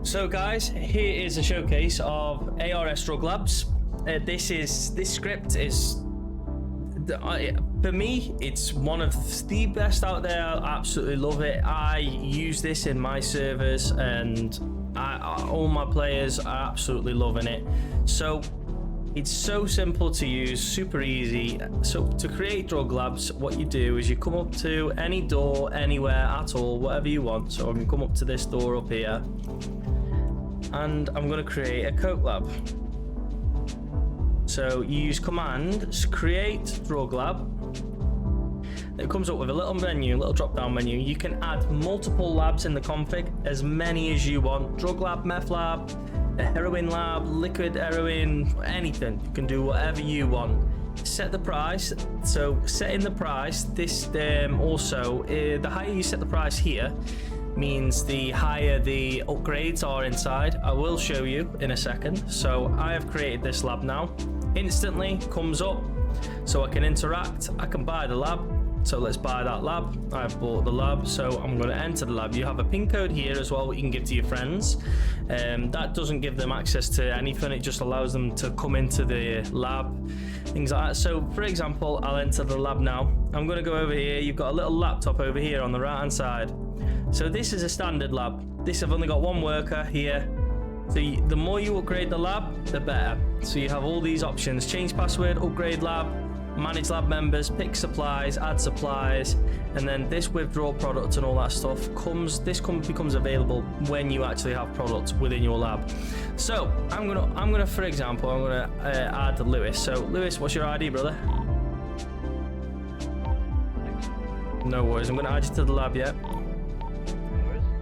So guys, here is a showcase of ARS Drugslabs. This script is, for me, it's one of the best out there. I absolutely love it. I use this in my servers, and all my players are absolutely loving it. So it's so simple to use, super easy. So to create Drugslabs, what you do is you come up to any door, anywhere at all, whatever you want. So I can come up to this door up here, and I'm going to create a coke lab. So you use command create Druglab. It comes up with a little menu, little drop down menu. You can add multiple labs in the config, as many as you want. Drug lab, meth lab, a heroin lab, liquid heroin, anything. You can do whatever you want. Set the price. So setting the price, this also the higher you set the price here means the higher the upgrades are inside. I will show you in a second. So I have created this lab now. Instantly comes up, so I can interact. I can buy the lab. So let's buy that lab. I've bought the lab, so I'm going to enter the lab. You have a pin code here as well, what you can give to your friends. That doesn't give them access to anything, it just allows them to come into the lab, things like that. So for example, I'll enter the lab now. I'm going to go over here. You've got a little laptop over here on the right hand side. So this is a standard lab. This, I've only got one worker here. So the more you upgrade the lab, the better. So you have all these options: change password, upgrade lab, manage lab members, pick supplies, add supplies, and then this withdraw product and all that stuff becomes available when you actually have products within your lab. So I'm gonna for example, I'm gonna add Lewis. So Lewis, what's your ID, brother? No worries, I'm gonna add you to the lab. Yeah.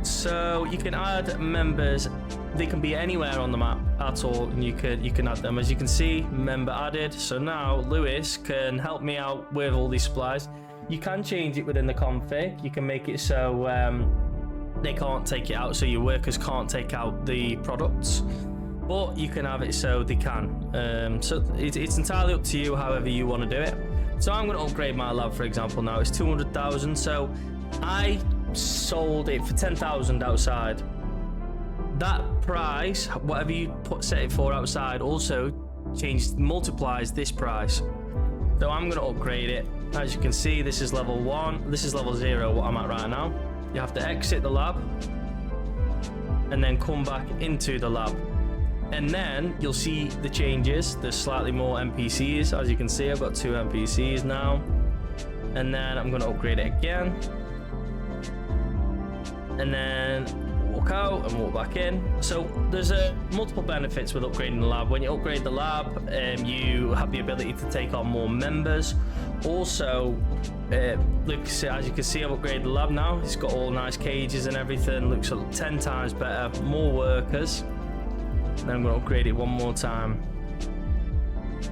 So you can add members. They can be anywhere on the map at all, and you can add them. As you can see, member added. So now Lewis can help me out with all these supplies. You can change it within the config. You can make it so they can't take it out, so your workers can't take out the products, but you can have it so they can. So it's entirely up to you, however you want to do it. So I'm going to upgrade my lab, for example. Now it's 200,000. So I sold it for 10,000 outside. That price, whatever you set it for outside, also multiplies this price. So I'm going to upgrade it. As you can see, this is level 1, this is level 0, what I'm at right now. You have to exit the lab and then come back into the lab, and then you'll see the changes. There's slightly more NPCs. As you can see, I've got 2 NPCs now, and then I'm going to upgrade it again, and then walk out and walk back in. So there's multiple benefits with upgrading the lab. When you upgrade the lab, you have the ability to take on more members. Also, look, as you can see, I've upgraded the lab now. It's got all nice cages and everything. Looks 10 times better, more workers. Then I'm going to upgrade it one more time.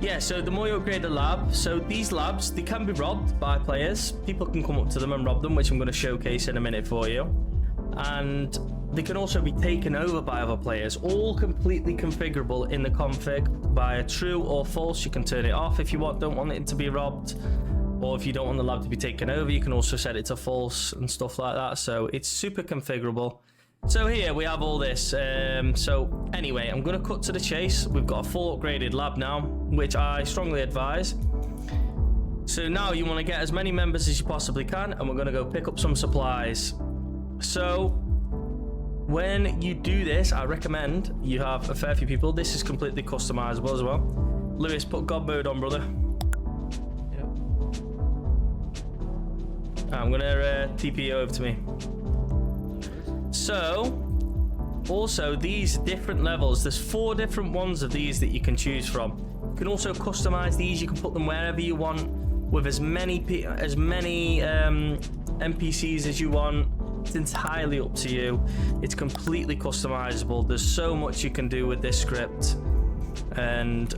Yeah, so the more you upgrade the lab, so these labs, they can be robbed by players. People can come up to them and rob them, which I'm going to showcase in a minute for you. And they can also be taken over by other players, all completely configurable in the config by a true or false. You can turn it off if you don't want it to be robbed, or if you don't want the lab to be taken over, you can also set it to false and stuff like that. So it's super configurable. So here we have all this. So anyway, I'm going to cut to the chase. We've got a full upgraded lab now, which I strongly advise. So now you want to get as many members as you possibly can, and we're going to go pick up some supplies. So when you do this, I recommend you have a fair few people. This is completely customizable as well. Lewis, put God mode on, brother. Yep. I'm gonna TP you over to me. So also these different levels, there's 4 different ones of these that you can choose from. You can also customize these. You can put them wherever you want, with as many NPCs as you want. It's entirely up to you. It's completely customizable. There's so much you can do with this script, and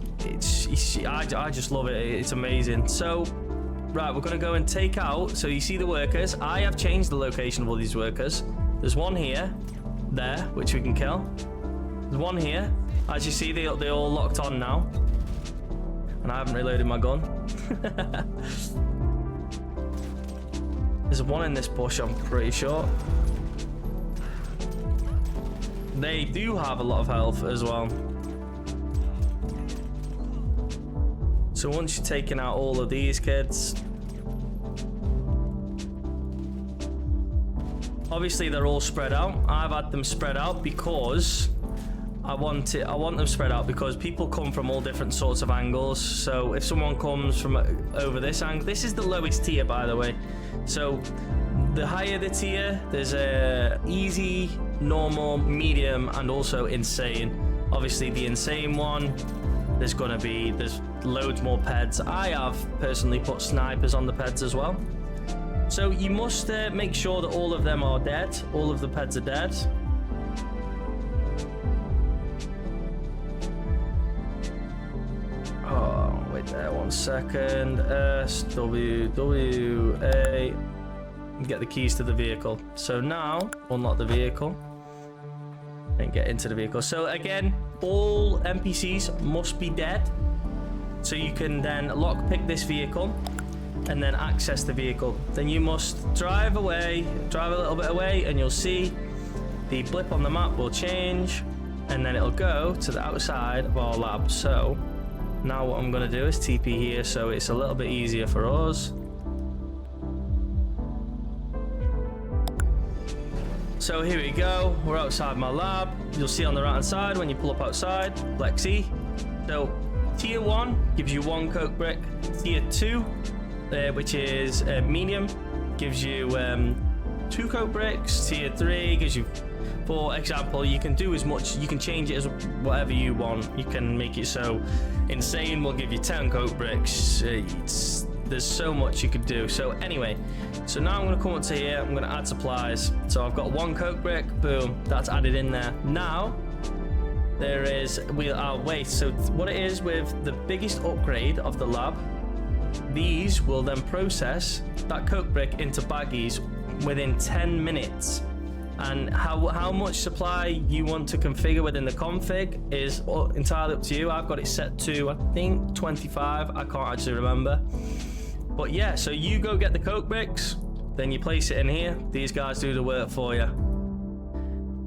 I just love it. It's amazing. So right, we're going to go and take out. So you see the workers. I have changed the location of all these workers. There's one here, there, which we can kill. There's one here. As you see, they're all locked on now, and I haven't reloaded my gun. There's one in this bush, I'm pretty sure. they do have a lot of health as well. So once you've taken out all of these kids, obviously they're all spread out. I've had them spread out because I want them spread out because people come from all different sorts of angles. So if someone comes from over this angle, this is the lowest tier, by the way. So the higher the tier, there's a easy, normal, medium, and also insane. Obviously the insane one, there's loads more peds. I have personally put snipers on the peds as well. So you must make sure that all of them are dead. All of the peds are dead. Oh, wait there 1 second. SWWA. Get the keys to the vehicle. So now, unlock the vehicle and get into the vehicle. So again, all NPCs must be dead. So you can then lockpick this vehicle and then access the vehicle. Then you must drive a little bit away, and you'll see the blip on the map will change, and then it'll go to the outside of our lab. So now what I'm going to do is TP here, so it's a little bit easier for us. So here we go, we're outside my lab. You'll see on the right hand side when you pull up outside, Lexi. So tier 1 gives you 1 coke brick. Tier 2, which is medium, gives you 2 coke bricks. Tier 3 gives you, for example, you can do as much, you can change it as whatever you want. You can make it so insane will give you 10 coke bricks. There's so much you could do. So anyway, so now I'm going to come up to here, I'm going to add supplies. So I've got 1 coke brick, boom, that's added in there. Now there is, wait, so what it is with the biggest upgrade of the lab, these will then process that coke brick into baggies within 10 minutes. And how much supply you want to configure within the config is entirely up to you. I've got it set to, I think, 25. I can't actually remember. But yeah, so you go get the coke bricks, then you place it in here. These guys do the work for you.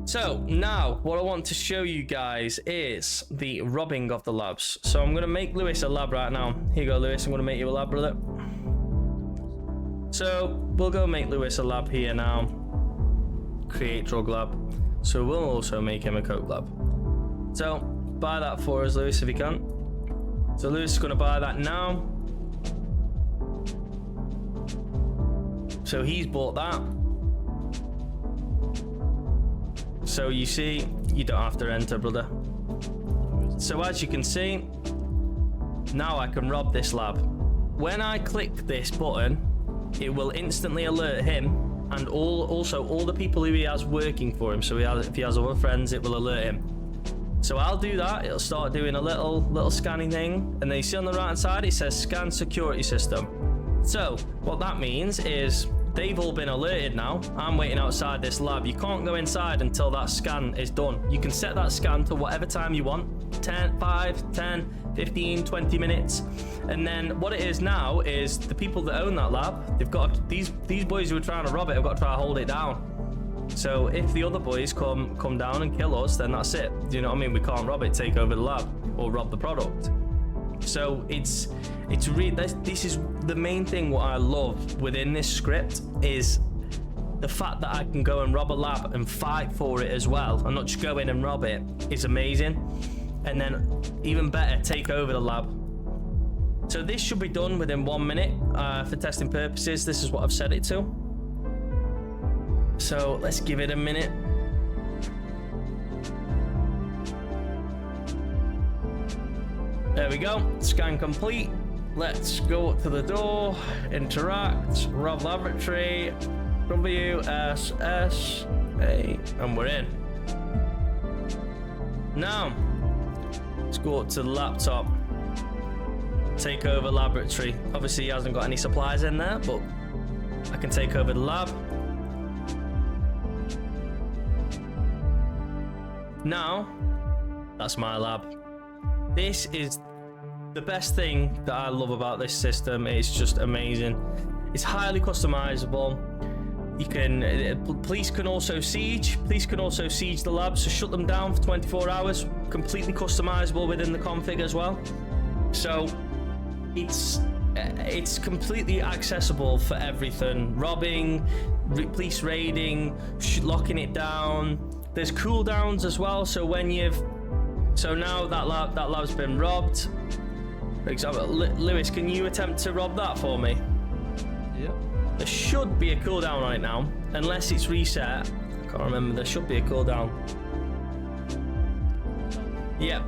So now what I want to show you guys is the robbing of the labs. So I'm going to make Lewis a lab right now. Here you go, Lewis. I'm going to make you a lab, brother. So we'll go make Lewis a lab here now. Create drug lab. So we'll also make him a coke lab. So buy that for us, Lewis, if you can. So Lewis is going to buy that now. So he's bought that. So you see, you don't have to enter, brother. So as you can see, now I can rob this lab. When I click this button, it will instantly alert him and also all the people who he has working for him. So if he has other friends, it will alert him. So I'll do that. It'll start doing a little scanning thing, and then you see on the right hand side it says scan security system. So what that means is they've all been alerted now. I'm waiting outside this lab. You can't go inside until that scan is done. You can set that scan to whatever time you want. 10, 5, 10, 15, 20 minutes. And then what it is now is the people that own that lab, they've got these boys who are trying to rob it have got to try to hold it down. So if the other boys come down and kill us, then that's it. Do you know what I mean? We can't rob it, take over the lab, or rob the product. So it's really, this is the main thing. What I love within this script is the fact that I can go and rob a lab and fight for it as well, and not just go in and rob it. It's amazing. And then even better, take over the lab. So this should be done within 1 minute for testing purposes. This is what I've set it to. So let's give it a minute. There we go, scan complete. Let's go up to the door, interact, rob laboratory, WSS, and we're in. Now, let's go up to the laptop, take over laboratory. Obviously he hasn't got any supplies in there, but I can take over the lab. Now, that's my lab. This is the best thing that I love about this system. It's just amazing. It's highly customizable. You can, police can also siege the labs, so shut them down for 24 hours, completely customizable within the config as well. So it's completely accessible for everything. Robbing, police raiding, locking it down. There's cooldowns as well, so when so now that lab's been robbed. For example, Lewis, can you attempt to rob that for me? Yep. There should be a cooldown on it now, unless it's reset. I can't remember. There should be a cooldown. Yep.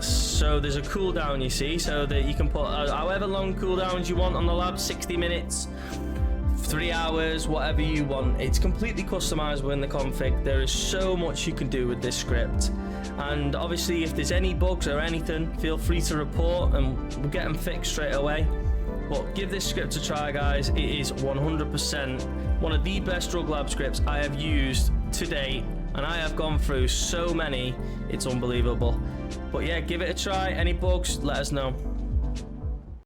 So there's a cooldown, you see, so that you can put however long cooldowns you want on the lab, 60 minutes, 3 hours, whatever you want. It's completely customizable in the config. There is so much you can do with this script. And obviously, if there's any bugs or anything, feel free to report and we'll get them fixed straight away. But give this script a try, guys. It is 100% one of the best drug lab scripts I have used to date, and I have gone through so many, it's unbelievable. But yeah, give it a try. Any bugs, let us know.